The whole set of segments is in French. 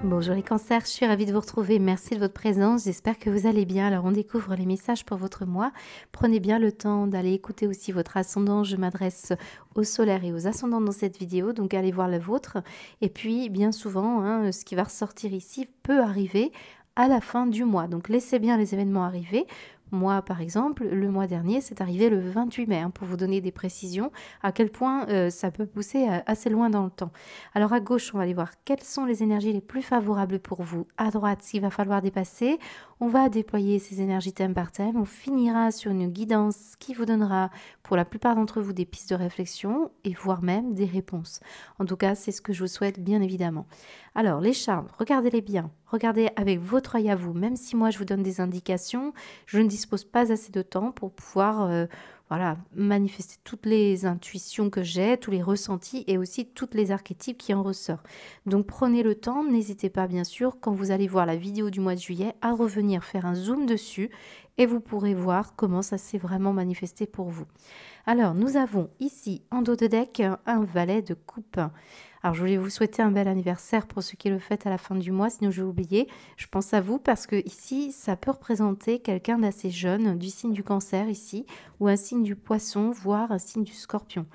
Bonjour les cancers, je suis ravie de vous retrouver. Merci de votre présence. J'espère que vous allez bien. Alors, on découvre les messages pour votre mois. Prenez bien le temps d'aller écouter aussi votre ascendant. Je m'adresse aux solaires et aux ascendants dans cette vidéo, donc allez voir le vôtre. Et puis, bien souvent, ce qui va ressortir ici peut arriver à la fin du mois. Donc, laissez bien les événements arriver. Moi, par exemple, le mois dernier, c'est arrivé le 28 mai, pour vous donner des précisions, à quel point ça peut pousser assez loin dans le temps. Alors à gauche, on va aller voir quelles sont les énergies les plus favorables pour vous. À droite, s'il va falloir dépasser, on va déployer ces énergies thème par thème. On finira sur une guidance qui vous donnera, pour la plupart d'entre vous, des pistes de réflexion et voire même des réponses. En tout cas, c'est ce que je vous souhaite, bien évidemment. Alors, les charmes, regardez-les bien. Regardez avec votre œil à vous. Même si moi, je vous donne des indications, je ne dispose pas assez de temps pour pouvoir voilà, manifester toutes les intuitions que j'ai, tous les ressentis et aussi toutes les archétypes qui en ressortent. Donc prenez le temps, n'hésitez pas bien sûr, quand vous allez voir la vidéo du mois de juillet, à revenir faire un zoom dessus et vous pourrez voir comment ça s'est vraiment manifesté pour vous. Alors nous avons ici en dos de deck un valet de coupe. Alors, je voulais vous souhaiter un bel anniversaire pour ceux qui le fêtent à la fin du mois, sinon je vais oublier. Je pense à vous parce que ici, ça peut représenter quelqu'un d'assez jeune, du signe du cancer ici, ou un signe du poisson, voire un signe du scorpion.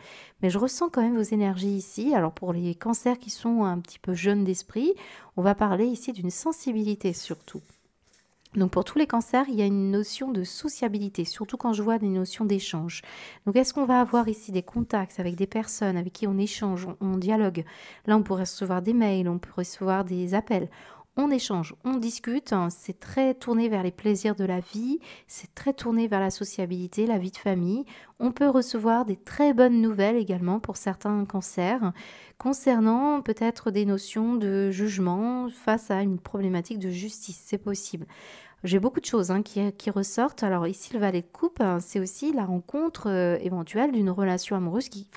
Mais je ressens quand même vos énergies ici. Alors, pour les cancers qui sont un petit peu jeunes d'esprit, on va parler ici d'une sensibilité surtout. Donc pour tous les cancers, il y a une notion de sociabilité, surtout quand je vois des notions d'échange. Donc est-ce qu'on va avoir ici des contacts avec des personnes avec qui on échange, on dialogue? Là, on pourrait recevoir des mails, on peut recevoir des appels. On échange, on discute, c'est très tourné vers les plaisirs de la vie, c'est très tourné vers la sociabilité, la vie de famille. On peut recevoir des très bonnes nouvelles également pour certains cancers, concernant peut-être des notions de jugement face à une problématique de justice, c'est possible. J'ai beaucoup de choses qui ressortent. Alors ici, le valet de coupe, c'est aussi la rencontre éventuelle d'une relation amoureuse qui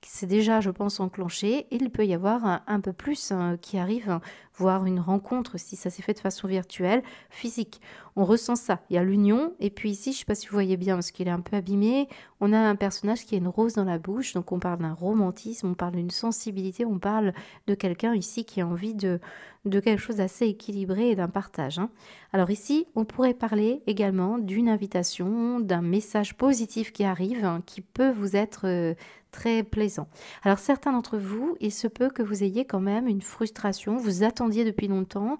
s'est déjà, je pense, enclenchée. Et il peut y avoir un peu plus qui arrive, voire une rencontre, si ça s'est fait de façon virtuelle, physique. On ressent ça. Il y a l'union. Et puis ici, je ne sais pas si vous voyez bien, parce qu'il est un peu abîmé, on a un personnage qui a une rose dans la bouche. Donc on parle d'un romantisme, on parle d'une sensibilité, on parle de quelqu'un ici qui a envie de quelque chose d'assez équilibré et d'un partage. Alors ici, on pourrait parler également d'une invitation, d'un message positif qui arrive, qui peut vous être très plaisant. Alors certains d'entre vous, il se peut que vous ayez quand même une frustration, vous attendiez depuis longtemps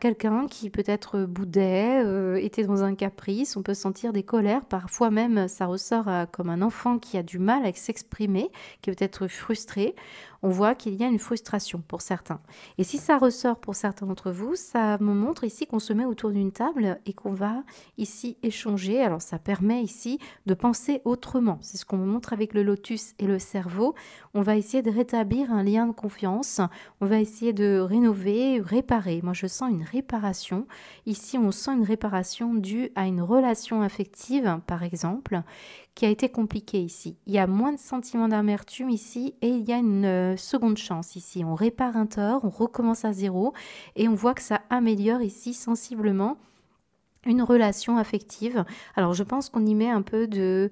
quelqu'un qui peut-être boudait, était dans un caprice, on peut sentir des colères, parfois même ça ressort comme un enfant qui a du mal à s'exprimer, qui est peut-être frustré. On voit qu'il y a une frustration pour certains. Et si ça ressort pour certains d'entre vous, ça me montre ici qu'on se met autour d'une table et qu'on va ici échanger. Alors ça permet ici de penser autrement. C'est ce qu'on me montre avec le lotus et le cerveau. On va essayer de rétablir un lien de confiance. On va essayer de rénover, réparer. Moi, je sens une réparation. Ici, on sent une réparation due à une relation affective, par exemple, qui a été compliquée ici. Il y a moins de sentiments d'amertume ici et il y a une seconde chance ici. On répare un tort, on recommence à zéro et on voit que ça améliore ici sensiblement une relation affective. Alors je pense qu'on y met un peu de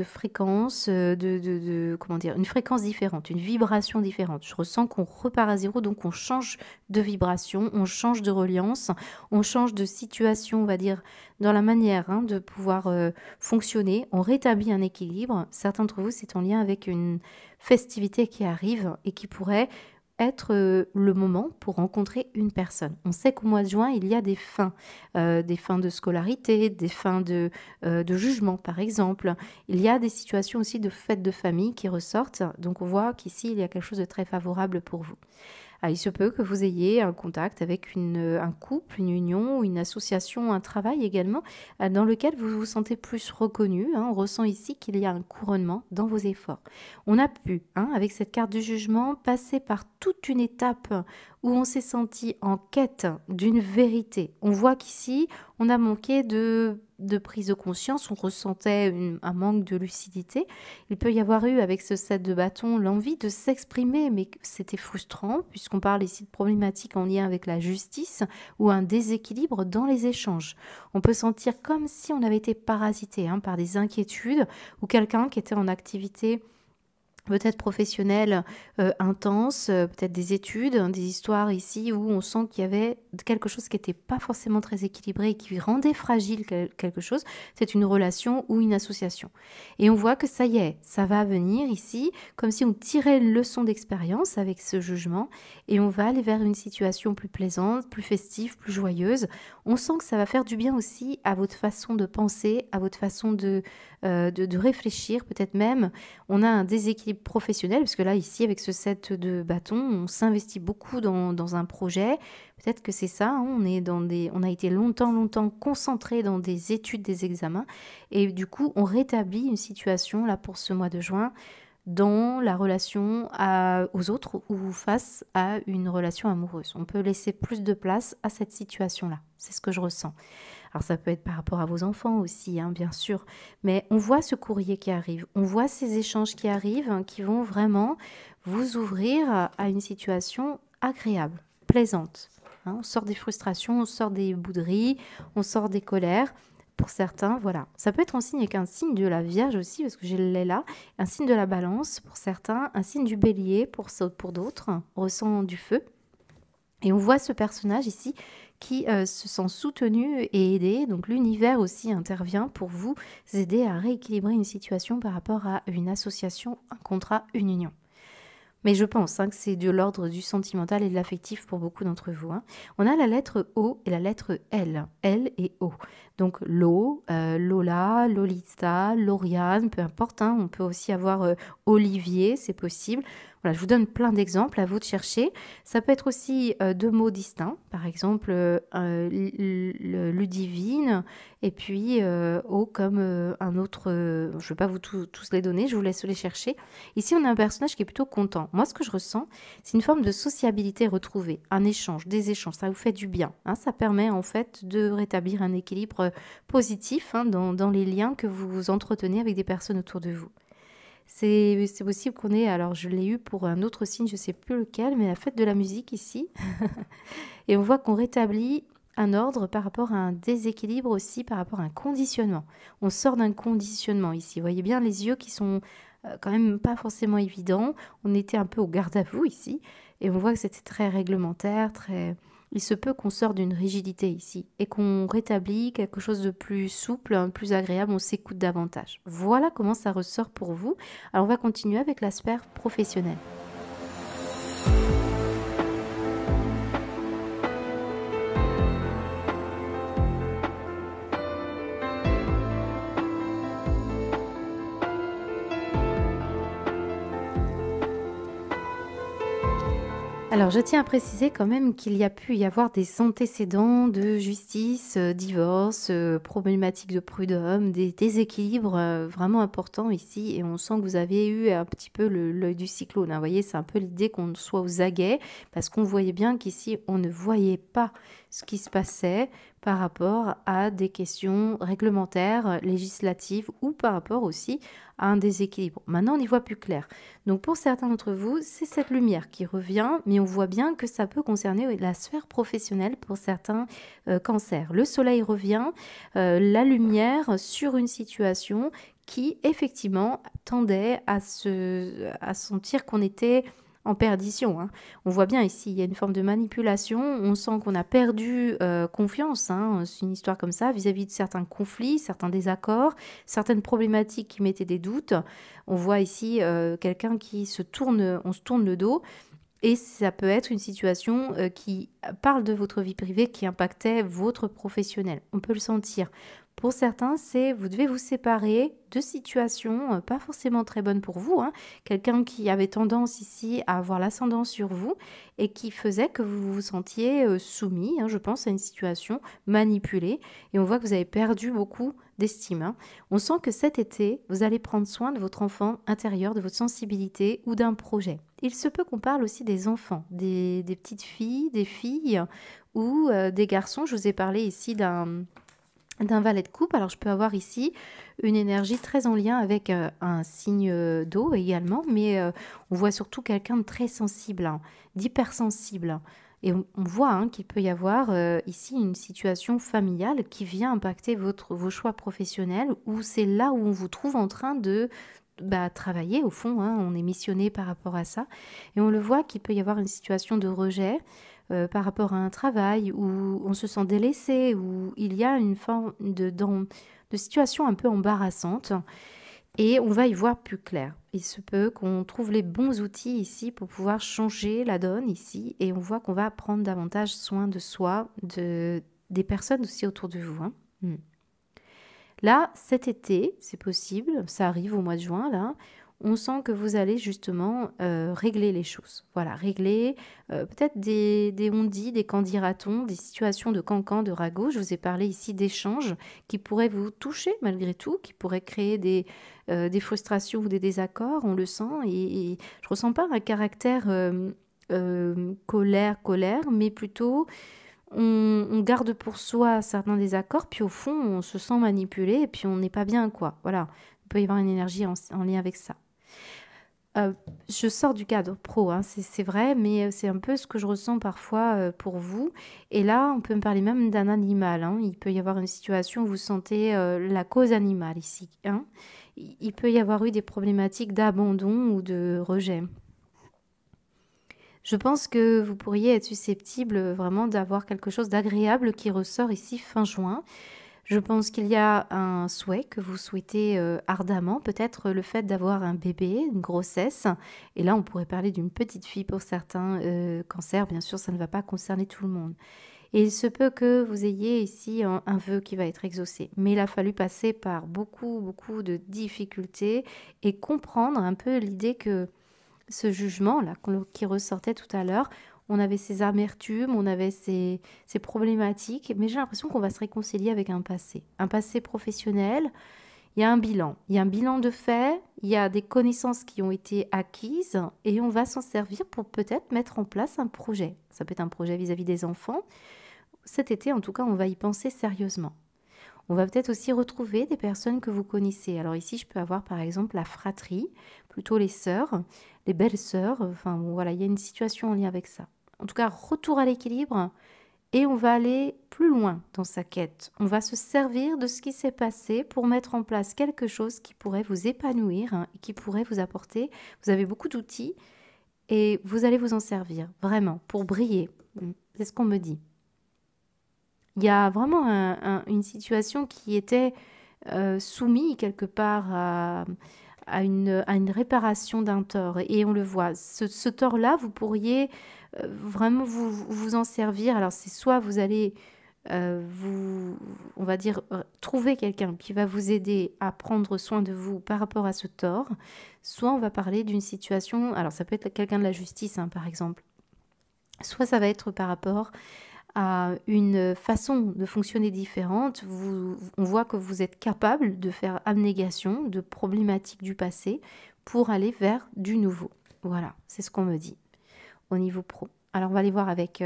fréquence, comment dire, une fréquence différente, une vibration différente. Je ressens qu'on repart à zéro, donc on change de vibration, on change de reliance, on change de situation, on va dire, dans la manière de pouvoir fonctionner. On rétablit un équilibre. Certains d'entre vous, c'est en lien avec une festivité qui arrive et qui pourrait être le moment pour rencontrer une personne. On sait qu'au mois de juin, il y a des fins de scolarité, des fins de jugement par exemple. Il y a des situations aussi de fêtes de famille qui ressortent. Donc on voit qu'ici, il y a quelque chose de très favorable pour vous. Il se peut que vous ayez un contact avec un couple, une union, une association, un travail également, dans lequel vous vous sentez plus reconnu. On ressent ici qu'il y a un couronnement dans vos efforts. On a pu, avec cette carte du jugement, passer par toute une étape où on s'est senti en quête d'une vérité. On voit qu'ici, on a manqué de prise de conscience, on ressentait un manque de lucidité. Il peut y avoir eu, avec ce 7 de bâton, l'envie de s'exprimer, mais c'était frustrant, puisqu'on parle ici de problématiques en lien avec la justice ou un déséquilibre dans les échanges. On peut sentir comme si on avait été parasité par des inquiétudes ou quelqu'un qui était en activité peut-être professionnelle, intense, peut-être des études, hein, des histoires ici où on sent qu'il y avait quelque chose qui était pas forcément très équilibré et qui rendait fragile quelque chose. C'est une relation ou une association et on voit que ça y est, ça va venir ici, comme si on tirait une leçon d'expérience avec ce jugement et on va aller vers une situation plus plaisante, plus festive, plus joyeuse. On sent que ça va faire du bien aussi à votre façon de penser, à votre façon de réfléchir, peut-être même on a un déséquilibre professionnel, parce que là, ici, avec ce set de bâtons, on s'investit beaucoup dans un projet. Peut-être que c'est ça, hein, on a été longtemps concentré dans des études, des examens, et du coup, on rétablit une situation, là, pour ce mois de juin, dans la relation aux autres ou face à une relation amoureuse. On peut laisser plus de place à cette situation-là. C'est ce que je ressens. Alors ça peut être par rapport à vos enfants aussi, hein, bien sûr, mais on voit ce courrier qui arrive, on voit ces échanges qui arrivent, hein, qui vont vraiment vous ouvrir à une situation agréable, plaisante, hein. On sort des frustrations, on sort des bouderies, on sort des colères. Pour certains, voilà. Ça peut être un signe avec un signe de la Vierge aussi, parce que je l'ai là, un signe de la Balance pour certains, un signe du Bélier pour d'autres, on ressent du feu. Et on voit ce personnage ici qui se sent soutenu et aidé. Donc l'univers aussi intervient pour vous aider à rééquilibrer une situation par rapport à une association, un contrat, une union. Mais je pense hein, que c'est de l'ordre du sentimental et de l'affectif pour beaucoup d'entre vous, hein. On a la lettre O et la lettre L. L et O. Donc Lo, Lola, Lolita, Lauriane, peu importe, hein. On peut aussi avoir Olivier, c'est possible. Voilà, je vous donne plein d'exemples, à vous de chercher. Ça peut être aussi deux mots distincts, par exemple Ludivine et puis O comme un autre, je ne vais pas vous tous les donner, je vous laisse les chercher. Ici, on a un personnage qui est plutôt content. Moi, ce que je ressens, c'est une forme de sociabilité retrouvée, un échange, des échanges. Ça vous fait du bien, hein. Ça permet en fait de rétablir un équilibre positif hein, dans les liens que vous entretenez avec des personnes autour de vous. C'est possible qu'on ait, alors je l'ai eu pour un autre signe, je ne sais plus lequel, mais la fête de la musique ici. Et on voit qu'on rétablit un ordre par rapport à un déséquilibre aussi, par rapport à un conditionnement. On sort d'un conditionnement ici. Vous voyez bien les yeux qui sont quand même pas forcément évidents. On était un peu au garde à vous ici. Et on voit que c'était très réglementaire, très... Il se peut qu'on sorte d'une rigidité ici et qu'on rétablit quelque chose de plus souple, plus agréable, on s'écoute davantage. Voilà comment ça ressort pour vous. Alors on va continuer avec la sphère professionnelle. Alors, je tiens à préciser quand même qu'il y a pu y avoir des antécédents de justice, divorce, problématiques de prud'homme, des déséquilibres vraiment importants ici. Et on sent que vous avez eu un petit peu l'œil du cyclone, hein. Vous voyez, c'est un peu l'idée qu'on soit aux aguets, parce qu'on voyait bien qu'ici, on ne voyait pas ce qui se passait par rapport à des questions réglementaires, législatives, ou par rapport aussi à un déséquilibre. Maintenant, on y voit plus clair. Donc pour certains d'entre vous, c'est cette lumière qui revient, mais on voit bien que ça peut concerner la sphère professionnelle pour certains cancers. Le soleil revient, la lumière sur une situation qui effectivement tendait à sentir qu'on était en perdition, hein. On voit bien ici, il y a une forme de manipulation, on sent qu'on a perdu confiance, hein. C'est une histoire comme ça, vis-à-vis de certains conflits, certains désaccords, certaines problématiques qui mettaient des doutes. On voit ici quelqu'un on se tourne le dos. Et ça peut être une situation qui parle de votre vie privée, qui impactait votre professionnel. On peut le sentir. Pour certains, vous devez vous séparer de situations pas forcément très bonnes pour vous, hein. Quelqu'un qui avait tendance ici à avoir l'ascendant sur vous et qui faisait que vous vous sentiez soumis, hein, je pense, à une situation manipulée. Et on voit que vous avez perdu beaucoup d'estime, hein. On sent que cet été, vous allez prendre soin de votre enfant intérieur, de votre sensibilité ou d'un projet. Il se peut qu'on parle aussi des enfants, des petites filles, des filles ou des garçons. Je vous ai parlé ici d'un valet de coupe. Alors je peux avoir ici une énergie très en lien avec un signe d'eau également, mais on voit surtout quelqu'un de très sensible, hein, d'hypersensible. Et on voit hein, qu'il peut y avoir ici une situation familiale qui vient impacter vos choix professionnels, ou c'est là où on vous trouve en train de travailler au fond, hein, on est missionné par rapport à ça. Et on le voit qu'il peut y avoir une situation de rejet par rapport à un travail où on se sent délaissé, où il y a une forme de situation un peu embarrassante et on va y voir plus clair. Il se peut qu'on trouve les bons outils ici pour pouvoir changer la donne ici et on voit qu'on va prendre davantage soin de soi, des personnes aussi autour de vous, hein. Là, cet été, c'est possible, ça arrive au mois de juin, là, on sent que vous allez justement régler les choses. Voilà, régler peut-être des on-dit, des qu'en dira-t-on, des situations de cancan, de ragot. Je vous ai parlé ici d'échanges qui pourraient vous toucher malgré tout, qui pourraient créer des frustrations ou des désaccords, on le sent. Et je ressens pas un caractère colère, mais plutôt on garde pour soi certains désaccords, puis au fond, on se sent manipulé et puis on n'est pas bien, quoi. Voilà, il peut y avoir une énergie en lien avec ça. Je sors du cadre pro, hein, c'est vrai, mais c'est un peu ce que je ressens parfois pour vous. Et là, on peut me parler même d'un animal, hein. Il peut y avoir une situation où vous sentez la cause animale ici, hein. Il peut y avoir eu des problématiques d'abandon ou de rejet. Je pense que vous pourriez être susceptible vraiment d'avoir quelque chose d'agréable qui ressort ici fin juin. Je pense qu'il y a un souhait que vous souhaitez ardemment, peut-être le fait d'avoir un bébé, une grossesse. Et là, on pourrait parler d'une petite fille pour certains cancers. Bien sûr, ça ne va pas concerner tout le monde. Et il se peut que vous ayez ici un vœu qui va être exaucé. Mais il a fallu passer par beaucoup, beaucoup de difficultés et comprendre un peu l'idée que ce jugement-là qui ressortait tout à l'heure, on avait ces amertumes, on avait ces problématiques, mais j'ai l'impression qu'on va se réconcilier avec un passé professionnel. Il y a un bilan, il y a un bilan de fait, il y a des connaissances qui ont été acquises et on va s'en servir pour peut-être mettre en place un projet. Ça peut être un projet vis-à-vis des enfants. Cet été, en tout cas, on va y penser sérieusement. On va peut-être aussi retrouver des personnes que vous connaissez. Alors ici, je peux avoir par exemple la fratrie, plutôt les sœurs, les belles sœurs. Enfin bon, voilà, il y a une situation en lien avec ça. En tout cas, retour à l'équilibre et on va aller plus loin dans sa quête. On va se servir de ce qui s'est passé pour mettre en place quelque chose qui pourrait vous épanouir, hein, et qui pourrait vous apporter. Vous avez beaucoup d'outils et vous allez vous en servir vraiment pour briller. C'est ce qu'on me dit. Il y a vraiment une situation qui était soumise quelque part à une réparation d'un tort. Et on le voit. Ce tort-là, vous pourriez vraiment vous en servir. Alors, c'est soit vous allez, on va dire, trouver quelqu'un qui va vous aider à prendre soin de vous par rapport à ce tort, soit on va parler d'une situation, alors ça peut être quelqu'un de la justice, hein, par exemple, soit ça va être par rapport à une façon de fonctionner différente. On voit que vous êtes capable de faire abnégation de problématiques du passé pour aller vers du nouveau. Voilà, c'est ce qu'on me dit au niveau pro. Alors, on va aller voir avec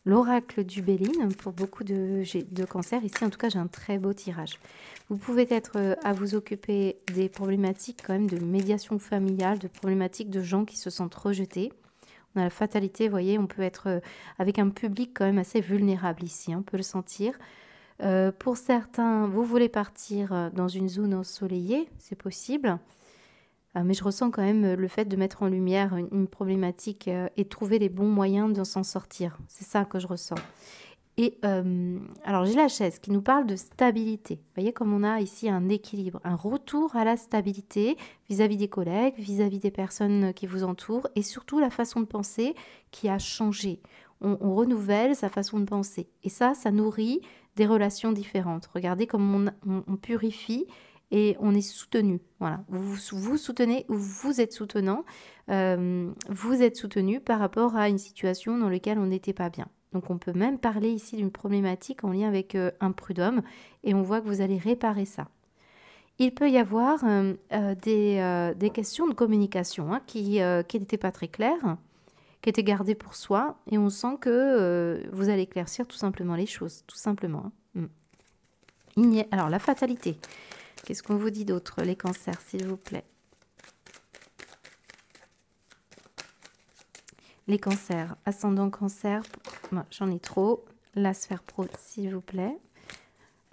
l'oracle du Béline pour beaucoup de cancers. Ici, en tout cas, j'ai un très beau tirage. Vous pouvez être à vous occuper des problématiques quand même de médiation familiale, de problématiques de gens qui se sentent rejetés. On a la fatalité, vous voyez, on peut être avec un public quand même assez vulnérable ici, hein, on peut le sentir. Pour certains, vous voulez partir dans une zone ensoleillée, c'est possible. Mais je ressens quand même le fait de mettre en lumière une problématique et trouver les bons moyens de s'en sortir. C'est ça que je ressens. Et alors j'ai la chaise qui nous parle de stabilité. Vous voyez comme on a ici un équilibre, un retour à la stabilité vis-à-vis des collègues, vis-à-vis des personnes qui vous entourent et surtout la façon de penser qui a changé. On renouvelle sa façon de penser et ça nourrit des relations différentes. Regardez comme on purifie et on est soutenu. Voilà, vous soutenez ou vous êtes soutenant, vous êtes soutenu par rapport à une situation dans laquelle on n'était pas bien. Donc on peut même parler ici d'une problématique en lien avec un prud'homme et on voit que vous allez réparer ça. Il peut y avoir des questions de communication hein, qui n'étaient pas très claires, qui étaient gardées pour soi et on sent que vous allez éclaircir tout simplement les choses, tout simplement. Hein. Alors la fatalité, qu'est-ce qu'on vous dit d'autre les cancers s'il vous plaît? Les cancers, ascendant cancer, j'en ai trop. La sphère pro, s'il vous plaît.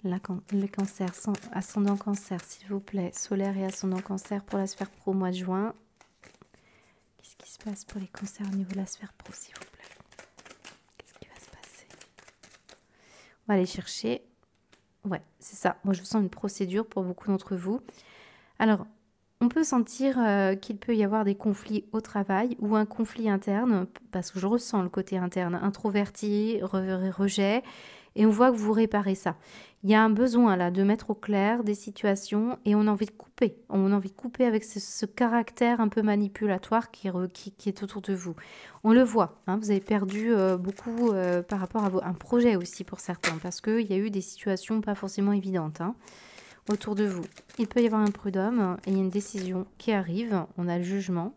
Le cancer, ascendant cancer, s'il vous plaît. Solaire et ascendant cancer pour la sphère pro mois de juin. Qu'est-ce qui se passe pour les cancers au niveau de la sphère pro, s'il vous plaît? Qu'est-ce qui va se passer? On va aller chercher. Ouais, c'est ça. Moi, je sens une procédure pour beaucoup d'entre vous. Alors, on peut sentir qu'il peut y avoir des conflits au travail ou un conflit interne, parce que je ressens le côté interne, introverti, rejet, et on voit que vous réparez ça. Il y a un besoin là de mettre au clair des situations et on a envie de couper. On a envie de couper avec ce caractère un peu manipulatoire qui est autour de vous. On le voit, hein, vous avez perdu beaucoup par rapport à un projet aussi pour certains, parce qu'il y a eu des situations pas forcément évidentes, hein, autour de vous. Il peut y avoir un prud'homme et il y a une décision qui arrive, on a le jugement.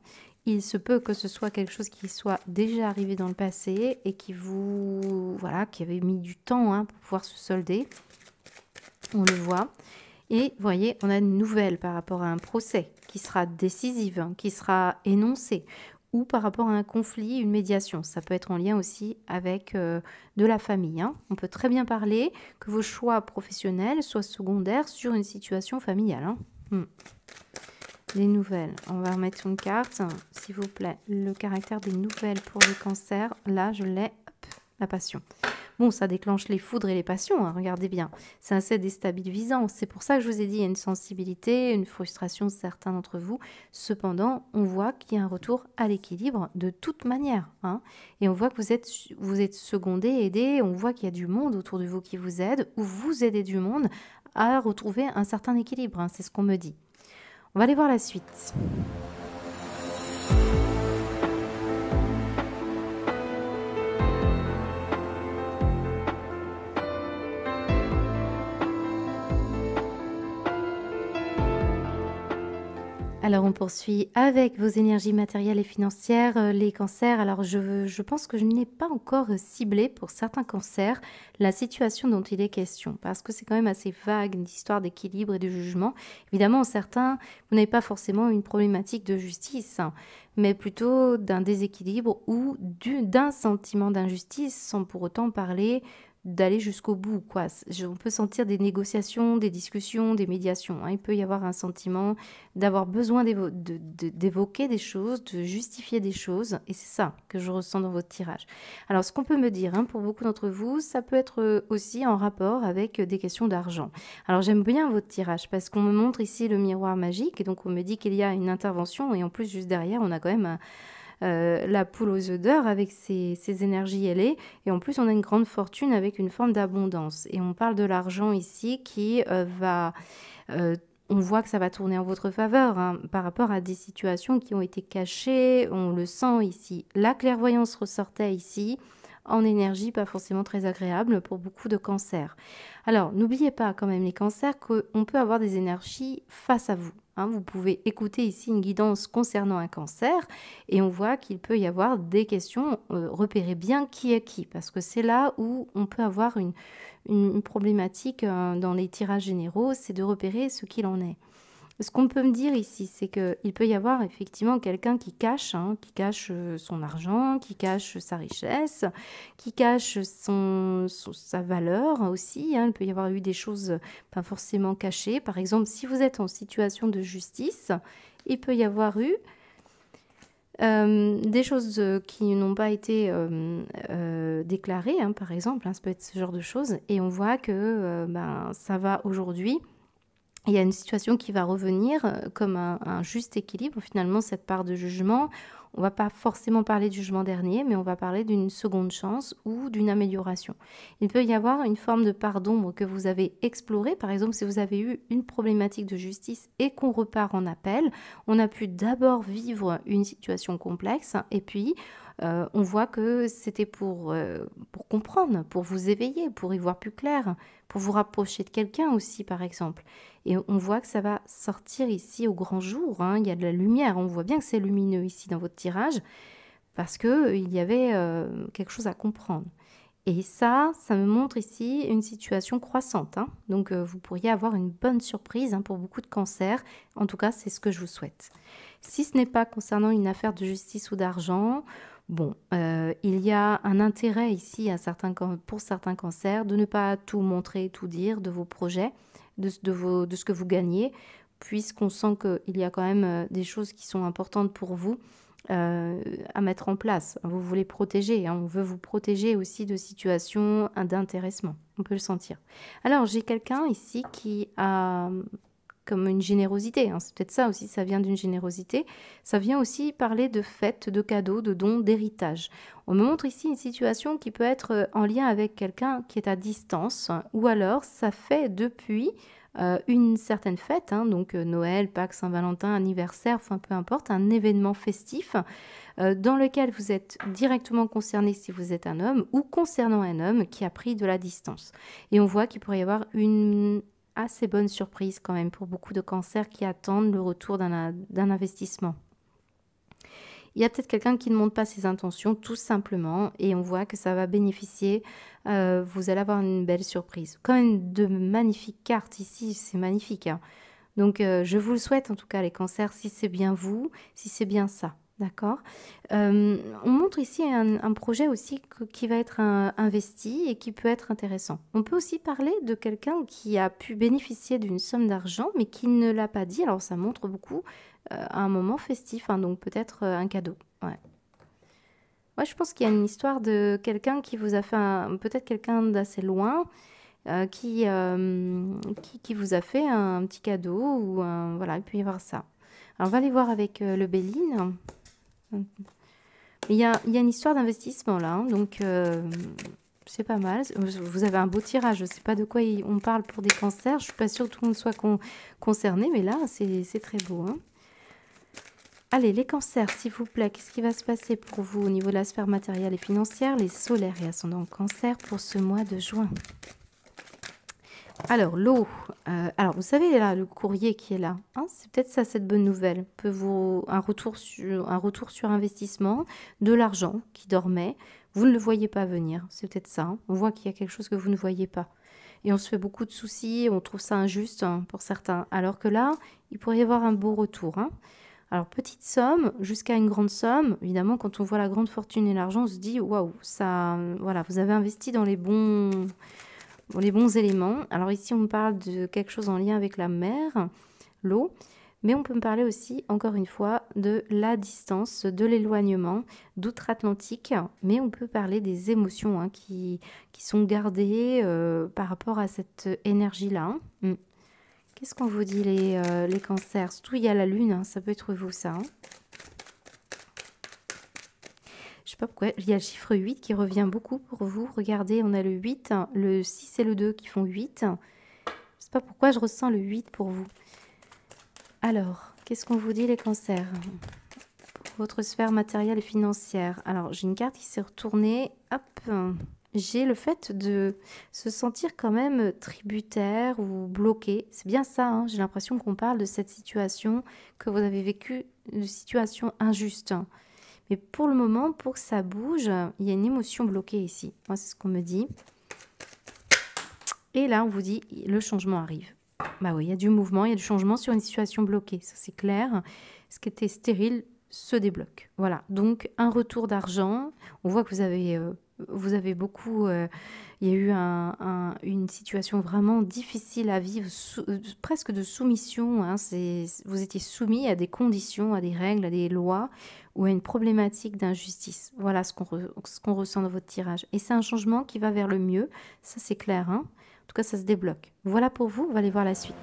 Il se peut que ce soit quelque chose qui soit déjà arrivé dans le passé et qui qui avait mis du temps, hein, pour pouvoir se solder. On le voit. Et vous voyez, on a une nouvelle par rapport à un procès qui sera décisive, hein, qui sera énoncé, ou par rapport à un conflit, une médiation. Ça peut être en lien aussi avec de la famille, hein. On peut très bien parler que vos choix professionnels soient secondaires sur une situation familiale, hein. Les nouvelles. On va remettre une carte, s'il vous plaît. Le caractère des nouvelles pour le cancer. Là, je l'ai. La passion. Bon, ça déclenche les foudres et les passions, hein, regardez bien. C'est assez déstabilisant. C'est pour ça que je vous ai dit, il y a une sensibilité, une frustration de certains d'entre vous. Cependant, on voit qu'il y a un retour à l'équilibre de toute manière, hein. Et on voit que vous êtes secondé, aidé. On voit qu'il y a du monde autour de vous qui vous aide, ou vous aidez du monde à retrouver un certain équilibre, hein, c'est ce qu'on me dit. On va aller voir la suite. Alors, on poursuit avec vos énergies matérielles et financières, les cancers. Alors, je pense que je n'ai pas encore ciblé pour certains cancers la situation dont il est question, parce que c'est quand même assez vague, une histoire d'équilibre et de jugement. Évidemment, certains, vous n'avez pas forcément une problématique de justice, hein, mais plutôt d'un déséquilibre ou d'un sentiment d'injustice, sans pour autant parler d'aller jusqu'au bout, quoi. On peut sentir des négociations, des discussions, des médiations, hein. Il peut y avoir un sentiment d'avoir besoin d'évoquer des choses, de justifier des choses, et c'est ça que je ressens dans votre tirage. Alors, ce qu'on peut me dire, hein, pour beaucoup d'entre vous, ça peut être aussi en rapport avec des questions d'argent. Alors, j'aime bien votre tirage, parce qu'on me montre ici le miroir magique, et donc on me dit qu'il y a une intervention, et en plus, juste derrière, on a quand même la poule aux œufs d'or avec ses énergies ailées. Et en plus, on a une grande fortune avec une forme d'abondance. Et on parle de l'argent ici qui on voit que ça va tourner en votre faveur, hein, par rapport à des situations qui ont été cachées. On le sent ici. La clairvoyance ressortait ici en énergie pas forcément très agréable pour beaucoup de cancers. Alors, n'oubliez pas quand même les cancers qu'on peut avoir des énergies face à vous, hein. Vous pouvez écouter ici une guidance concernant un cancer et on voit qu'il peut y avoir des questions, repérez bien qui est qui, parce que c'est là où on peut avoir une problématique dans les tirages généraux, c'est de repérer ce qu'il en est. Ce qu'on peut me dire ici, c'est qu'il peut y avoir effectivement quelqu'un qui cache, hein, qui cache son argent, qui cache sa richesse, qui cache sa valeur aussi, hein. Il peut y avoir eu des choses pas forcément cachées. Par exemple, si vous êtes en situation de justice, il peut y avoir eu des choses qui n'ont pas été déclarées, hein, par exemple, hein, ça peut être ce genre de choses. Et on voit que ça va aujourd'hui. Il y a une situation qui va revenir comme un juste équilibre, finalement, cette part de jugement. On ne va pas forcément parler du jugement dernier, mais on va parler d'une seconde chance ou d'une amélioration. Il peut y avoir une forme de part d'ombre que vous avez explorée. Par exemple, si vous avez eu une problématique de justice et qu'on repart en appel, on a pu d'abord vivre une situation complexe et puis on voit que c'était pour comprendre, pour vous éveiller, pour y voir plus clair, pour vous rapprocher de quelqu'un aussi, par exemple. Et on voit que ça va sortir ici au grand jour, hein. Il y a de la lumière, on voit bien que c'est lumineux ici dans votre tirage, parce qu'il y avait quelque chose à comprendre. Et ça me montre ici une situation croissante, hein. Donc vous pourriez avoir une bonne surprise, hein, pour beaucoup de cancers. En tout cas, c'est ce que je vous souhaite. Si ce n'est pas concernant une affaire de justice ou d'argent, Bon, il y a un intérêt ici pour certains cancers de ne pas tout montrer, tout dire de vos projets, de ce que vous gagnez, puisqu'on sent qu'il y a quand même des choses qui sont importantes pour vous à mettre en place. Vous voulez protéger, hein, on veut vous protéger aussi de situations d'intéressement, on peut le sentir. Alors, j'ai quelqu'un ici qui a comme une générosité, hein, c'est peut-être ça aussi, ça vient d'une générosité. Ça vient aussi parler de fêtes, de cadeaux, de dons, d'héritage. On me montre ici une situation qui peut être en lien avec quelqu'un qui est à distance, ou alors ça fait depuis une certaine fête, hein, donc Noël, Pâques, Saint-Valentin, anniversaire, enfin peu importe, un événement festif dans lequel vous êtes directement concerné si vous êtes un homme, ou concernant un homme qui a pris de la distance. Et on voit qu'il pourrait y avoir une assez bonne surprise quand même pour beaucoup de cancers qui attendent le retour d'un investissement. Il y a peut-être quelqu'un qui ne montre pas ses intentions tout simplement et on voit que ça va bénéficier. Vous allez avoir une belle surprise. Quand même de magnifiques cartes ici, c'est magnifique, hein. Donc je vous le souhaite en tout cas les cancers, si c'est bien vous, si c'est bien ça. D'accord. On montre ici un projet aussi qui va être investi et qui peut être intéressant. On peut aussi parler de quelqu'un qui a pu bénéficier d'une somme d'argent mais qui ne l'a pas dit. Alors ça montre beaucoup à un moment festif, hein, donc peut-être un cadeau. Ouais. Ouais, je pense qu'il y a une histoire de quelqu'un qui vous a fait peut-être quelqu'un d'assez loin qui vous a fait un petit cadeau ou voilà, il peut y avoir ça. Alors on va aller voir avec le Béline. Il y a une histoire d'investissement là, hein, donc c'est pas mal. Vous avez un beau tirage, je ne sais pas de quoi on parle pour des cancers, je ne suis pas sûre que tout le monde soit concerné, mais là c'est très beau, hein. Allez, les cancers, s'il vous plaît, qu'est-ce qui va se passer pour vous au niveau de la sphère matérielle et financière, les solaires et ascendants cancer pour ce mois de juin? Alors, l'eau. Alors, vous savez, là, le courrier qui est là, hein, c'est peut-être ça, cette bonne nouvelle. Un retour sur investissement, de l'argent qui dormait. Vous ne le voyez pas venir, c'est peut-être ça, hein. On voit qu'il y a quelque chose que vous ne voyez pas. Et on se fait beaucoup de soucis, on trouve ça injuste, hein, pour certains. Alors que là, il pourrait y avoir un beau retour, hein. Alors, petite somme jusqu'à une grande somme. Évidemment, quand on voit la grande fortune et l'argent, on se dit, waouh, ça, voilà, vous avez investi dans les bons éléments. Alors ici, on me parle de quelque chose en lien avec la mer, l'eau, mais on peut me parler aussi, encore une fois, de la distance, de l'éloignement, d'outre-Atlantique, mais on peut parler des émotions, hein, qui sont gardées par rapport à cette énergie-là, hein. Qu'est-ce qu'on vous dit les cancers? Surtout, il y a la lune, hein, ça peut être vous, ça, hein. Je sais pas pourquoi, il y a le chiffre 8 qui revient beaucoup pour vous. Regardez, on a le 8, le 6 et le 2 qui font 8. Je sais pas pourquoi je ressens le 8 pour vous. Alors, qu'est-ce qu'on vous dit les cancers? Pour votre sphère matérielle et financière. Alors, j'ai une carte qui s'est retournée. Hop, j'ai le fait de se sentir quand même tributaire ou bloqué. C'est bien ça, hein, j'ai l'impression qu'on parle de cette situation que vous avez vécue, de situation injuste. Mais pour le moment, pour que ça bouge, il y a une émotion bloquée ici. Moi, c'est ce qu'on me dit. Et là, on vous dit, le changement arrive. Bah oui, il y a du mouvement, il y a du changement sur une situation bloquée. Ça, c'est clair. Ce qui était stérile se débloque. Voilà. Donc, un retour d'argent. On voit que vous avez beaucoup... il y a eu une situation vraiment difficile à vivre, presque de soumission, hein. Vous étiez soumis à des conditions, à des règles, à des lois ou à une problématique d'injustice. Voilà ce qu'on ressent dans votre tirage. Et c'est un changement qui va vers le mieux, ça c'est clair, hein. En tout cas, ça se débloque. Voilà pour vous, on va aller voir la suite.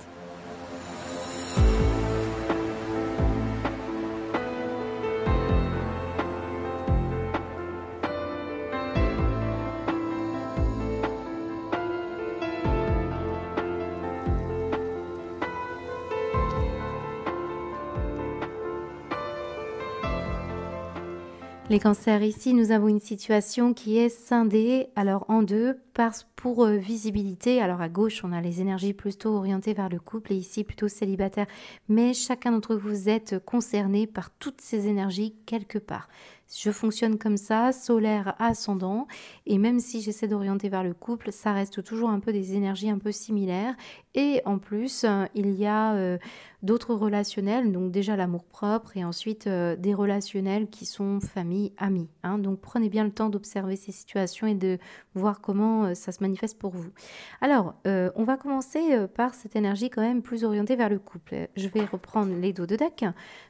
Les cancers, ici, nous avons une situation qui est scindée, alors en deux, pour visibilité, alors à gauche, on a les énergies plutôt orientées vers le couple et ici plutôt célibataire. Mais chacun d'entre vous êtes concerné par toutes ces énergies quelque part. Je fonctionne comme ça, solaire, ascendant, et même si j'essaie d'orienter vers le couple, ça reste toujours un peu des énergies un peu similaires. Et en plus, il y a d'autres relationnels, donc déjà l'amour-propre et ensuite des relationnels qui sont famille, amis. Hein. Donc prenez bien le temps d'observer ces situations et de voir comment ça se manifeste pour vous. Alors, on va commencer par cette énergie quand même plus orientée vers le couple. Je vais reprendre les dos de deck.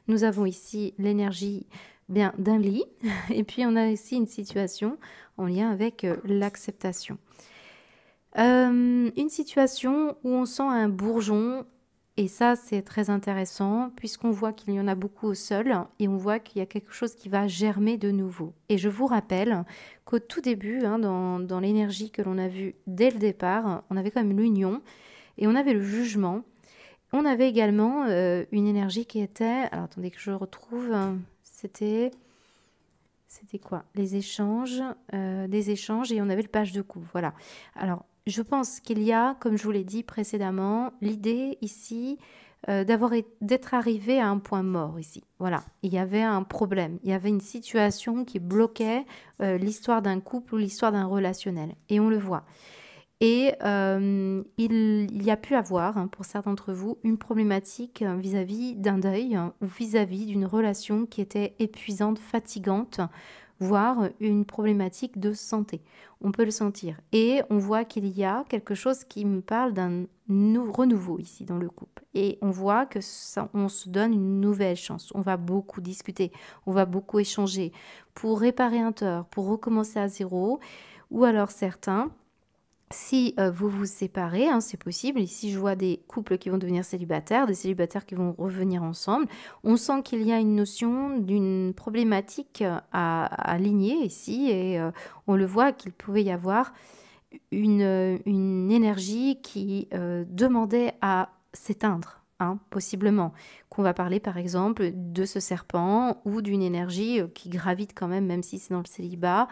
Nous avons ici l'énergie bien d'un lit et puis on a ici une situation en lien avec l'acceptation. Une situation où on sent un bourgeon et ça c'est très intéressant puisqu'on voit qu'il y en a beaucoup au sol et on voit qu'il y a quelque chose qui va germer de nouveau. Et je vous rappelle qu'au tout début, hein, dans l'énergie que l'on a vue dès le départ, on avait quand même l'union et on avait le jugement. On avait également une énergie qui était... Alors attendez que je retrouve... C'était quoi? Les échanges, des échanges et on avait le page de coupe. Voilà. Alors, je pense qu'il y a, comme je vous l'ai dit précédemment, l'idée ici d'être arrivé à un point mort ici. Voilà. Il y avait un problème. Il y avait une situation qui bloquait l'histoire d'un couple ou l'histoire d'un relationnel. Et on le voit. Et il y a pu avoir, hein, pour certains d'entre vous, une problématique vis-à-vis d'un deuil ou vis-à-vis d'une relation qui était épuisante, fatigante, voire une problématique de santé. On peut le sentir. Et on voit qu'il y a quelque chose qui me parle d'un renouveau ici dans le couple. Et on voit que ça, on se donne une nouvelle chance. On va beaucoup discuter, on va beaucoup échanger pour réparer un tort, pour recommencer à zéro. Ou alors certains... Si vous vous séparez, hein, c'est possible. Ici, je vois des couples qui vont devenir célibataires, des célibataires qui vont revenir ensemble. On sent qu'il y a une notion d'une problématique à aligner ici et on le voit qu'il pouvait y avoir une énergie qui demandait à s'éteindre. Hein, possiblement, qu'on va parler par exemple de ce serpent ou d'une énergie qui gravite quand même si c'est dans le célibat,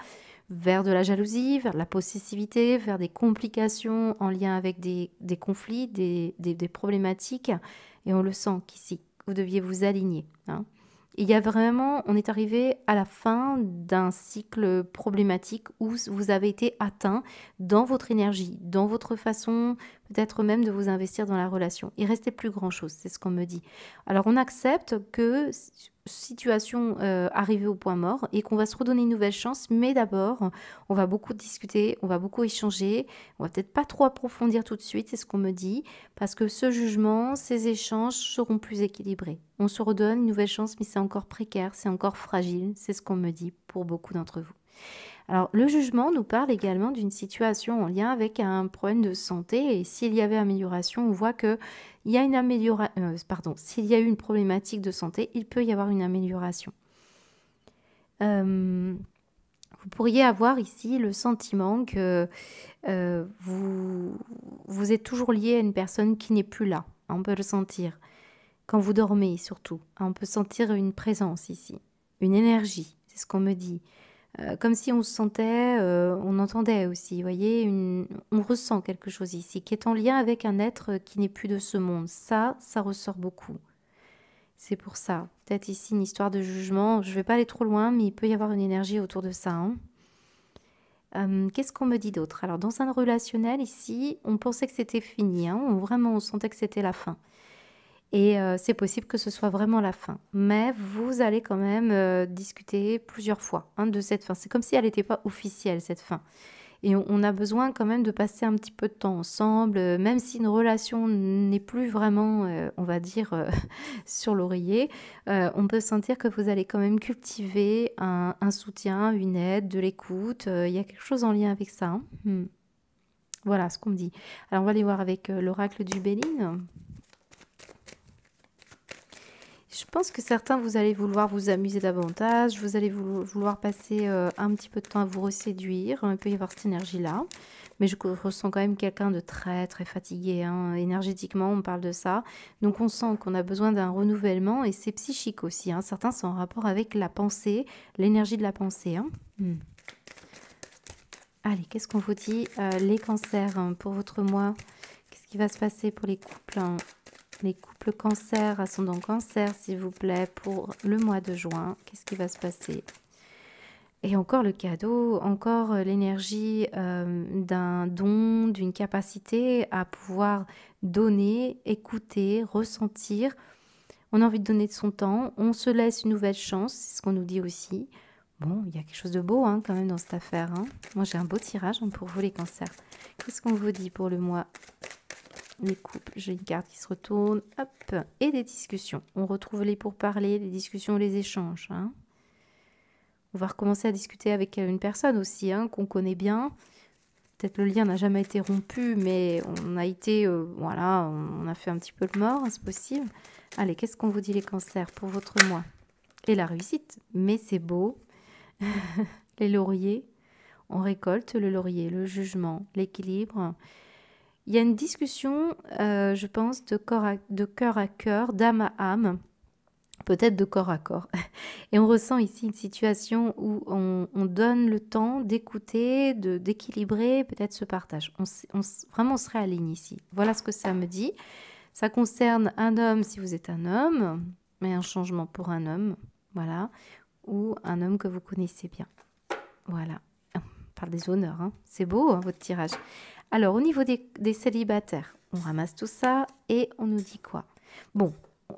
vers de la jalousie, vers de la possessivité, vers des complications en lien avec des conflits, des problématiques. Et on le sent qu'ici, vous deviez vous aligner. Hein. Il y a vraiment, on est arrivé à la fin d'un cycle problématique où vous avez été atteint dans votre énergie, dans votre façon peut-être même de vous investir dans la relation. Il restait plus grand-chose, c'est ce qu'on me dit. Alors on accepte que situation arrivée au point mort et qu'on va se redonner une nouvelle chance, mais d'abord on va beaucoup discuter, on va beaucoup échanger, on va peut-être pas trop approfondir tout de suite, c'est ce qu'on me dit, parce que ce jugement, ces échanges seront plus équilibrés. On se redonne une nouvelle chance, mais c'est encore précaire, c'est encore fragile, c'est ce qu'on me dit pour beaucoup d'entre vous. Alors, le jugement nous parle également d'une situation en lien avec un problème de santé et s'il y avait amélioration, on voit que il y a une amélioration, s'il y a eu une problématique de santé, il peut y avoir une amélioration. Vous pourriez avoir ici le sentiment que vous êtes toujours lié à une personne qui n'est plus là. On peut le sentir. Quand vous dormez surtout, on peut sentir une présence ici, une énergie, c'est ce qu'on me dit. Comme si on se sentait, on entendait aussi, vous voyez, on ressent quelque chose ici, qui est en lien avec un être qui n'est plus de ce monde. Ça ressort beaucoup. C'est pour ça. Peut-être ici une histoire de jugement, je ne vais pas aller trop loin, mais il peut y avoir une énergie autour de ça. Hein. Qu'est-ce qu'on me dit d'autre? Alors, dans un relationnel, ici, on pensait que c'était fini, hein, on sentait que c'était la fin. Et c'est possible que ce soit vraiment la fin. Mais vous allez quand même discuter plusieurs fois de cette fin. C'est comme si elle n'était pas officielle, cette fin. Et on a besoin quand même de passer un petit peu de temps ensemble, même si une relation n'est plus vraiment, on va dire, sur l'oreiller. On peut sentir que vous allez quand même cultiver un soutien, une aide, de l'écoute. Il y a quelque chose en lien avec ça. Hein. Voilà ce qu'on me dit. Alors on va aller voir avec l'oracle du Béline. Je pense que certains, vous allez vouloir vous amuser davantage, vous allez vouloir passer un petit peu de temps à vous reséduire. Il peut y avoir cette énergie-là. Mais je ressens quand même quelqu'un de très, très fatigué. Hein. Énergétiquement, on parle de ça. Donc, on sent qu'on a besoin d'un renouvellement et c'est psychique aussi. Hein. Certains sont en rapport avec la pensée, l'énergie de la pensée. Hein. Allez, qu'est-ce qu'on vous dit les cancers hein, pour votre mois? Qu'est-ce qui va se passer pour les couples hein? Les couples cancer, ascendant cancer, s'il vous plaît, pour le mois de juin. Qu'est-ce qui va se passer? Et encore le cadeau, encore l'énergie d'un don, d'une capacité à pouvoir donner, écouter, ressentir. On a envie de donner de son temps, on se laisse une nouvelle chance, c'est ce qu'on nous dit aussi. Bon, il y a quelque chose de beau hein, quand même dans cette affaire. Hein. Moi, j'ai un beau tirage hein, pour vous les cancers. Qu'est-ce qu'on vous dit pour le mois? Les couples, j'ai une carte qui se retourne. Hop, et des discussions. On retrouve les pourparlers, les discussions, les échanges. Hein. On va recommencer à discuter avec une personne aussi hein, qu'on connaît bien. Peut-être le lien n'a jamais été rompu, mais on a été, voilà, on a fait un petit peu le mort, hein, c'est possible. Allez, qu'est-ce qu'on vous dit les cancers pour votre mois? Et la réussite, mais c'est beau. Les lauriers, on récolte le laurier, le jugement, l'équilibre. Il y a une discussion, je pense, de cœur à cœur, d'âme à âme, peut-être de corps à corps. Et on ressent ici une situation où on donne le temps d'écouter, d'équilibrer peut-être ce partage. Vraiment, on se réaligne ici. Voilà ce que ça me dit. Ça concerne un homme si vous êtes un homme, mais un changement pour un homme, voilà, ou un homme que vous connaissez bien. Voilà, on parle des honneurs, hein. C'est beau hein, votre tirage. Alors, au niveau des célibataires, on ramasse tout ça et on nous dit quoi? Bon,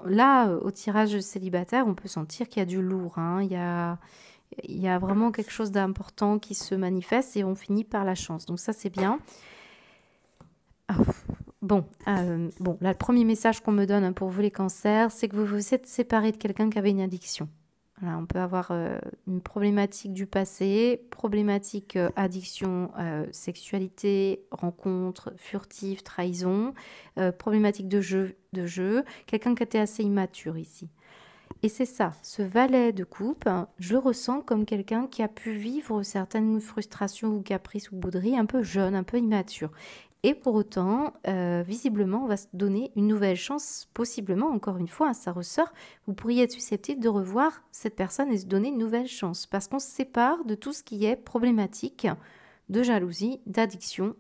là, au tirage célibataire, on peut sentir qu'il y a du lourd. Hein. Il y a vraiment quelque chose d'important qui se manifeste et on finit par la chance. Donc ça, c'est bien. Ah, bon, là, le premier message qu'on me donne hein, pour vous les cancers, c'est que vous vous êtes séparés de quelqu'un qui avait une addiction. Voilà, on peut avoir une problématique du passé, problématique addiction, sexualité, rencontre, furtive, trahison, problématique de jeu, quelqu'un qui était assez immature ici. Et c'est ça, ce valet de coupe, hein, je le ressens comme quelqu'un qui a pu vivre certaines frustrations ou caprices ou bouderies un peu jeune, un peu immature. Et pour autant, visiblement, on va se donner une nouvelle chance, possiblement, encore une fois, hein, ça ressort, vous pourriez être susceptible de revoir cette personne et se donner une nouvelle chance, parce qu'on se sépare de tout ce qui est problématique de jalousie, d'addiction.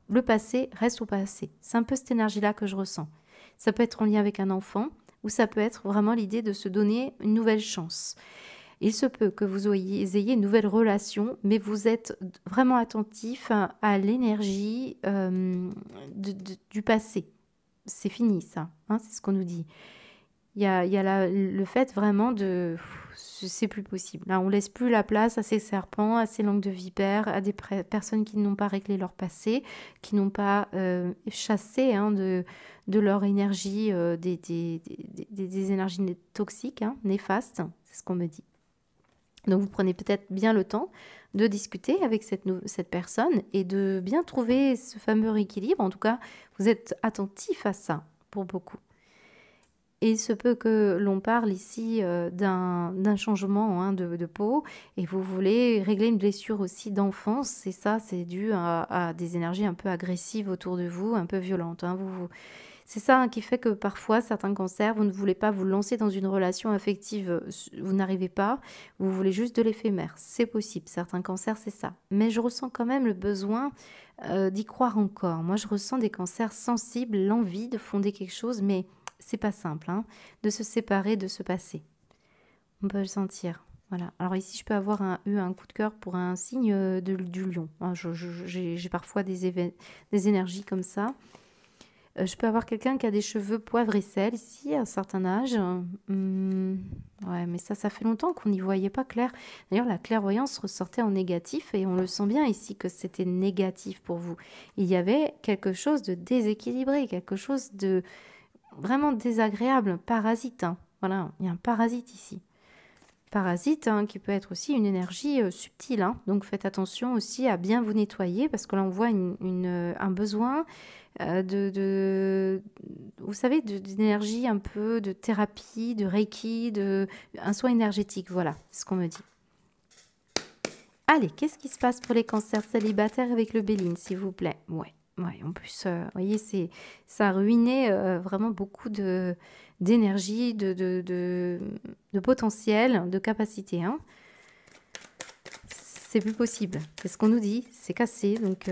Le passé reste au passé. C'est un peu cette énergie-là que je ressens. Ça peut être en lien avec un enfant, ou ça peut être vraiment l'idée de se donner une nouvelle chance. Il se peut que vous ayez une nouvelle relation, mais vous êtes vraiment attentif à l'énergie du passé. C'est fini ça, hein, c'est ce qu'on nous dit. Il y a le fait vraiment de... C'est plus possible. Là, on laisse plus la place à ces serpents, à ces langues de vipères, à des personnes qui n'ont pas réglé leur passé, qui n'ont pas chassé hein, de leur énergie, des énergies toxiques, hein, néfastes. C'est ce qu'on me dit. Donc, vous prenez peut-être bien le temps de discuter avec cette personne et de bien trouver ce fameux équilibre. En tout cas, vous êtes attentif à ça pour beaucoup. Et il se peut que l'on parle ici d'un changement hein, de peau et vous voulez régler une blessure aussi d'enfance. Et ça, c'est dû à des énergies un peu agressives autour de vous, un peu violentes. Hein. C'est ça hein, qui fait que parfois, certains cancers, vous ne voulez pas vous lancer dans une relation affective, vous n'arrivez pas, vous voulez juste de l'éphémère. C'est possible, certains cancers, c'est ça. Mais je ressens quand même le besoin d'y croire encore. Moi, je ressens des cancers sensibles, l'envie de fonder quelque chose, mais c'est pas simple, hein, de se séparer de ce passé. On peut le sentir. Voilà. Alors ici, je peux avoir eu un coup de cœur pour un signe du lion. Hein, j'ai parfois des énergies comme ça. Je peux avoir quelqu'un qui a des cheveux poivre et sel ici, à un certain âge. Ouais, mais ça fait longtemps qu'on n'y voyait pas clair. D'ailleurs, la clairvoyance ressortait en négatif et on le sent bien ici que c'était négatif pour vous. Il y avait quelque chose de déséquilibré, quelque chose de vraiment désagréable, parasite. Hein. Voilà, il y a un parasite ici. Parasite hein, qui peut être aussi une énergie subtile. Hein. Donc faites attention aussi à bien vous nettoyer parce que là on voit un besoin vous savez, d'énergie un peu, de thérapie, de reiki, un soin énergétique. Voilà, c'est ce qu'on me dit. Allez, qu'est-ce qui se passe pour les cancers célibataires avec le Béline, s'il vous plaît? Ouais, en plus, vous voyez, ça a ruiné vraiment beaucoup d'énergie, de potentiel, de capacité. Hein. c'est plus possible. C'est ce qu'on nous dit, c'est cassé. Donc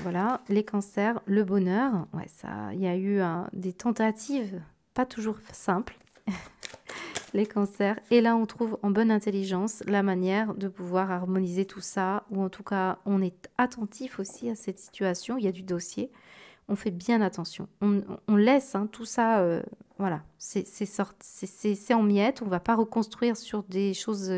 voilà, les cancers, le bonheur. Ouais, ça, il y a eu des tentatives, pas toujours simples. Les cancers. Et là, on trouve en bonne intelligence la manière de pouvoir harmoniser tout ça, ou en tout cas, on est attentif aussi à cette situation. Il y a du dossier. On fait bien attention. On laisse tout ça, voilà, c'est en miettes. On ne va pas reconstruire sur des choses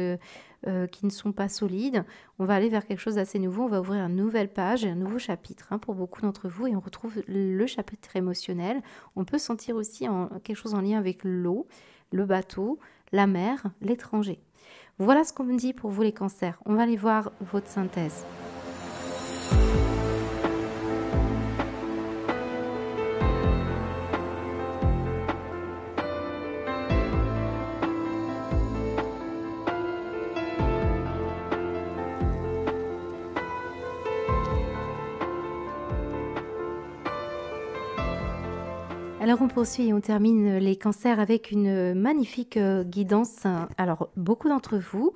qui ne sont pas solides. On va aller vers quelque chose d'assez nouveau. On va ouvrir une nouvelle page et un nouveau chapitre pour beaucoup d'entre vous. Et on retrouve le chapitre émotionnel. On peut sentir aussi quelque chose en lien avec l'eau, le bateau, la mer, l'étranger. Voilà ce qu'on me dit pour vous les cancers. On va aller voir votre synthèse. Alors on poursuit et on termine les cancers avec une magnifique guidance. Alors beaucoup d'entre vous,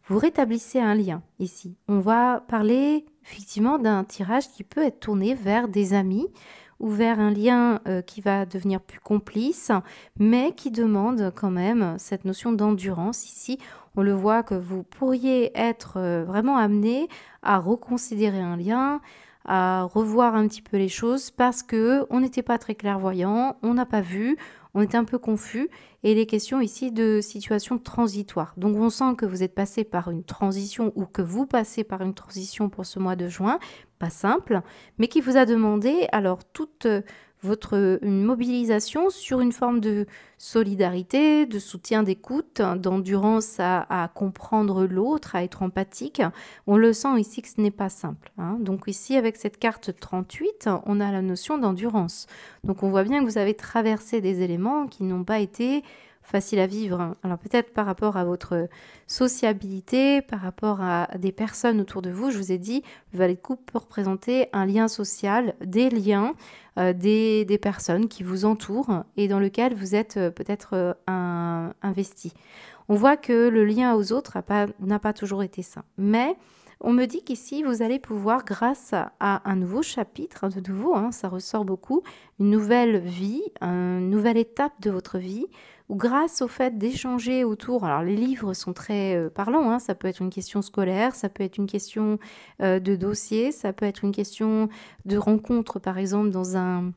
vous rétablissez un lien ici. On va parler effectivement d'un tirage qui peut être tourné vers des amis ou vers un lien qui va devenir plus complice, mais qui demande quand même cette notion d'endurance. Ici, on le voit que vous pourriez être vraiment amené à reconsidérer un lien, à revoir un petit peu les choses parce que on n'était pas très clairvoyant, on n'a pas vu, on était un peu confus et il est question ici de situations transitoires. Donc on sent que vous êtes passé par une transition ou que vous passez par une transition pour ce mois de juin, pas simple, mais qui vous a demandé alors toute une mobilisation sur une forme de solidarité, de soutien, d'écoute, d'endurance à comprendre l'autre, à être empathique. On le sent ici que ce n'est pas simple. Donc ici, avec cette carte 38, on a la notion d'endurance. Donc on voit bien que vous avez traversé des éléments qui n'ont pas été faciles à vivre. Alors peut-être par rapport à votre sociabilité, par rapport à des personnes autour de vous, je vous ai dit, le valet de coupe peut représenter un lien social, des liens, des personnes qui vous entourent et dans lequel vous êtes peut-être investi. On voit que le lien aux autres n'a pas toujours été sain. Mais on me dit qu'ici, vous allez pouvoir, grâce à un nouveau chapitre, de nouveau, ça ressort beaucoup, une nouvelle vie, une nouvelle étape de votre vie, ou grâce au fait d'échanger autour, alors les livres sont très parlants, ça peut être une question scolaire, ça peut être une question de dossier, ça peut être une question de rencontre, par exemple, dans un...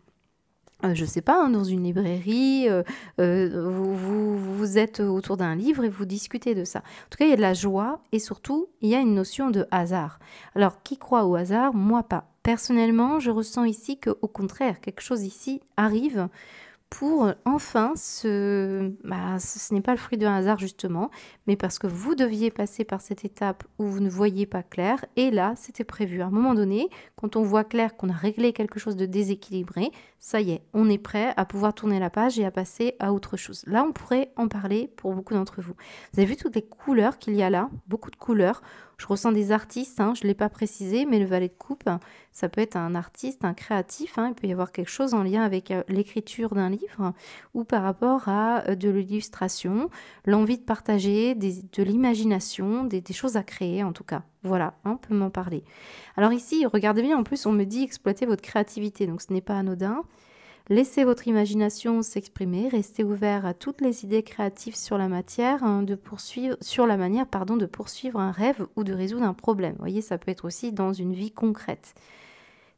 je sais pas, dans une librairie, vous êtes autour d'un livre et vous discutez de ça. En tout cas, il y a de la joie et surtout, il y a une notion de hasard. Alors, qui croit au hasard? Moi, pas. Personnellement, je ressens ici qu'au contraire, quelque chose ici arrive pour enfin ce n'est pas le fruit d'un hasard justement, mais parce que vous deviez passer par cette étape où vous ne voyiez pas clair, et là, c'était prévu. À un moment donné, quand on voit clair qu'on a réglé quelque chose de déséquilibré, ça y est, on est prêt à pouvoir tourner la page et à passer à autre chose. Là, on pourrait en parler pour beaucoup d'entre vous. Vous avez vu toutes les couleurs qu'il y a là, beaucoup de couleurs. Je ressens des artistes, je ne l'ai pas précisé, mais le valet de coupe, ça peut être un artiste, un créatif, il peut y avoir quelque chose en lien avec l'écriture d'un livre ou par rapport à de l'illustration, l'envie de partager, de l'imagination, des choses à créer en tout cas. Voilà, on peut m'en parler. Alors ici, regardez bien, en plus on me dit exploiter votre créativité, donc ce n'est pas anodin. Laissez votre imagination s'exprimer, restez ouvert à toutes les idées créatives sur la matière, sur la manière de poursuivre un rêve ou de résoudre un problème. Vous voyez, ça peut être aussi dans une vie concrète.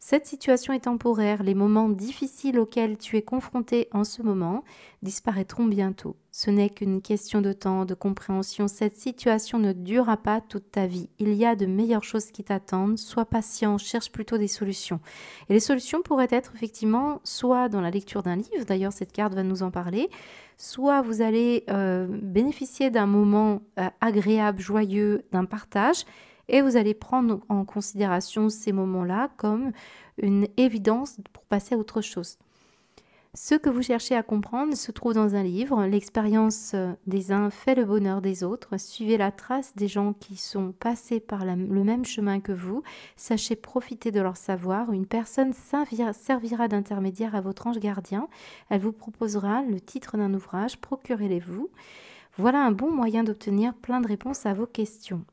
Cette situation est temporaire, les moments difficiles auxquels tu es confronté en ce moment disparaîtront bientôt. Ce n'est qu'une question de temps, de compréhension. Cette situation ne durera pas toute ta vie. Il y a de meilleures choses qui t'attendent. Sois patient, cherche plutôt des solutions. Et les solutions pourraient être effectivement soit dans la lecture d'un livre, d'ailleurs cette carte va nous en parler, soit vous allez bénéficier d'un moment agréable, joyeux, d'un partage, et vous allez prendre en considération ces moments-là comme une évidence pour passer à autre chose. Ce que vous cherchez à comprendre se trouve dans un livre. L'expérience des uns fait le bonheur des autres. Suivez la trace des gens qui sont passés par le même chemin que vous. Sachez profiter de leur savoir. Une personne servira d'intermédiaire à votre ange gardien. Elle vous proposera le titre d'un ouvrage. Procurez-les-vous. Voilà un bon moyen d'obtenir plein de réponses à vos questions.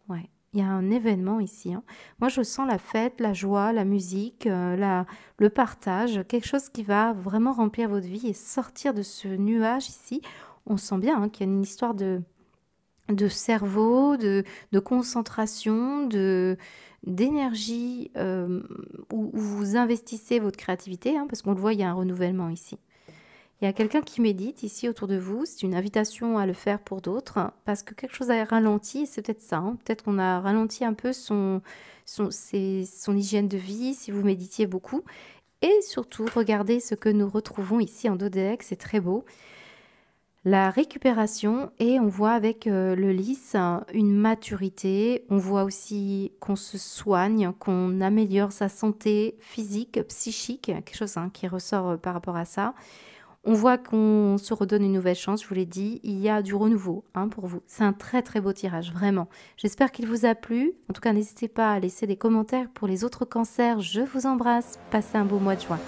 Ouais. Il y a un événement ici, hein. Moi, je sens la fête, la joie, la musique, le partage, quelque chose qui va vraiment remplir votre vie et sortir de ce nuage ici. On sent bien, hein, qu'il y a une histoire de cerveau, de concentration, d'énergie, où vous investissez votre créativité, hein, parce qu'on le voit, il y a un renouvellement ici. Il y a quelqu'un qui médite ici autour de vous. C'est une invitation à le faire pour d'autres, hein, parce que quelque chose a ralenti. C'est peut-être ça, hein. Peut-être qu'on a ralenti un peu son hygiène de vie, si vous méditiez beaucoup. Et surtout, regardez ce que nous retrouvons ici en dodécaèdre, c'est très beau. La récupération, et on voit avec le lys une maturité. On voit aussi qu'on se soigne, qu'on améliore sa santé physique, psychique, quelque chose, hein, qui ressort par rapport à ça. On voit qu'on se redonne une nouvelle chance, je vous l'ai dit. Il y a du renouveau, hein, pour vous. C'est un très très beau tirage, vraiment. J'espère qu'il vous a plu. En tout cas, n'hésitez pas à laisser des commentaires pour les autres cancers. Je vous embrasse. Passez un beau mois de juin.